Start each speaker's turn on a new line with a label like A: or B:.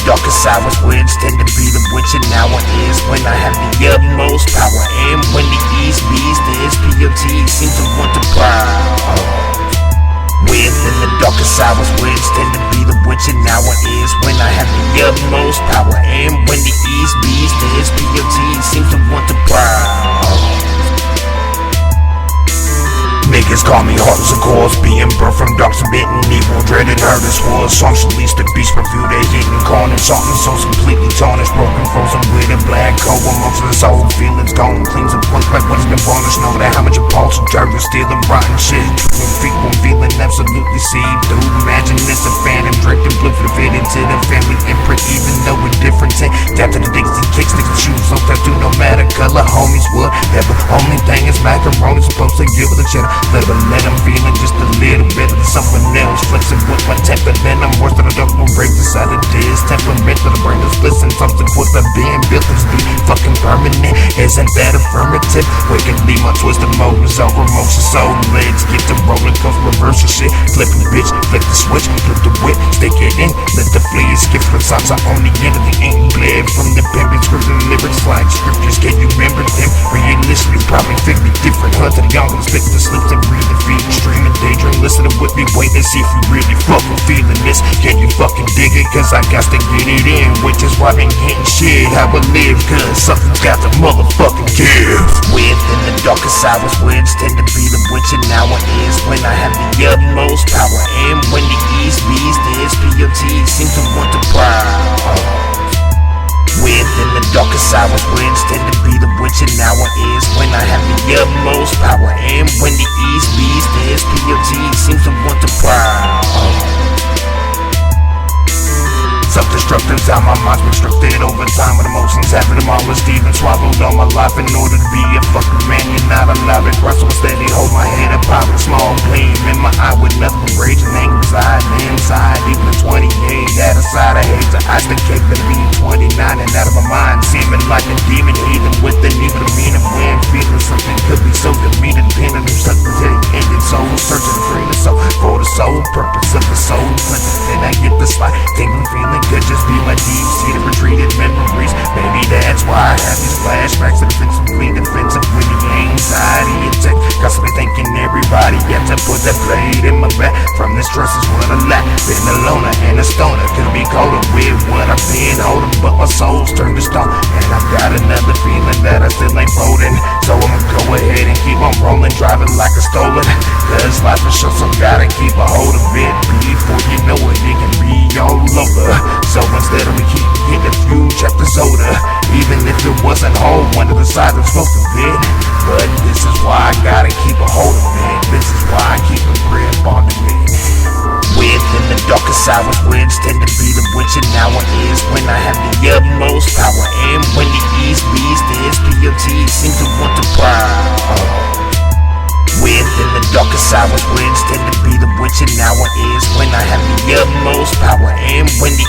A: darkest hours, words tend to be the witch, and now it is when I have the utmost power. And when the East B's, the SPOT seem to want to prowl. Within the darkest hours, words tend to be the witch, and now it is when I have the utmost power. And when the East B's, the SPOT seem to want to prowl. Niggas call me heartless, of course, being birthed from dark, submitting evil, dreaded herders war. Songs released the beast, review their hidden corners. Something so completely tarnished, broken, frozen with a black hole amongst the soul. Feelings gone, cleans of point like what has been varnished. Know that how much your pulse of dirt is stealing rotten shit. Frequent feeling absolutely seed through. Imagine it's a phantom, draped in blue for the fit into the family imprint, even though we're different. Tap to the digs and kicks, sticks and shoes, so tattoo no matter color. Homies would have the only thing is macaroni supposed to give it a cheddar. Let them feeling just a little bit of someone else. Flexing with my temper, then I'm worse than a dog will break inside of this temperament to the brain is blitzing. Subsequent to being built is be fucking permanent. Isn't that affirmative? Wickedly, my twisted motives over motion. So let's get to rolling, cause reverse the shit. Flip the bitch, flip the switch, flip the whip, stick it in. Let the fleas skip for songs I only end of the ink bled from the pen. Scripts and lyrics like scriptures. Can you remember them? Realistically, probably 50 different. Hunt to the young ones, spit the slips and breathe the feet, stream and daydream. Listen to with me, wait and see if you really fucking feeling this. Can you fucking dig it? Cause I got to get it in, which is why I've been getting shit how I live, cause something's got to motherfucking give. Within the darkest hours, words tend to be the witch, and now it is when I have the utmost power. And when the East B's, the SPOT seem to want to prowl. Within the darkest hours, words tend to be the witch, and now it is when I have the utmost power. And when the East B's, the SPOT seems to want to prowl. Self-destructive's how my mind's been constructed over time, with emotions having them all as even swallowed all my life in order to be a fucking man. You're not allowed to cry, so steady hold my head up high with a small gleam in my eye, with nothing but rage and anger residing inside. Even at 28, at a side I hate to ice the cake, but being 29 and out of my mind, seeming like a demon heathen with the need to mean of when feeling something could be so demeaning, depending on something ended soul, searching for the soul, for the sole purpose of the soul cleansing. Then I get the slight tingling feeling. Could just be my deep-seated retreated memories. Maybe that's why I have these flashbacks that offensively defensive with the anxiety attack. Constantly thinking everybody got to put that blade in my back. From this stress is what I lack. Been a loner and a stoner, could be colder with what I've been holding, but my soul's turned to stone, and I've got another feeling that I still ain't folding. So I'ma go ahead and keep on rolling, driving like a stolen. Cause life is short, so gotta keep a hold of it. Before you know it, it can be all over. So instead of me keep getting a few chapters older, even if it wasn't whole, one of the sides I'm supposed to fit. But this is why I gotta keep a hold of it. This is why I keep a grip on it. Within the darkest hours, words tend to be the witch, and now it is when I have the utmost power. And when the East B's, the SPOT seem to want to prowl. Within the darkest hours, words tend to be the witch, and now it is when I have the utmost power. And when the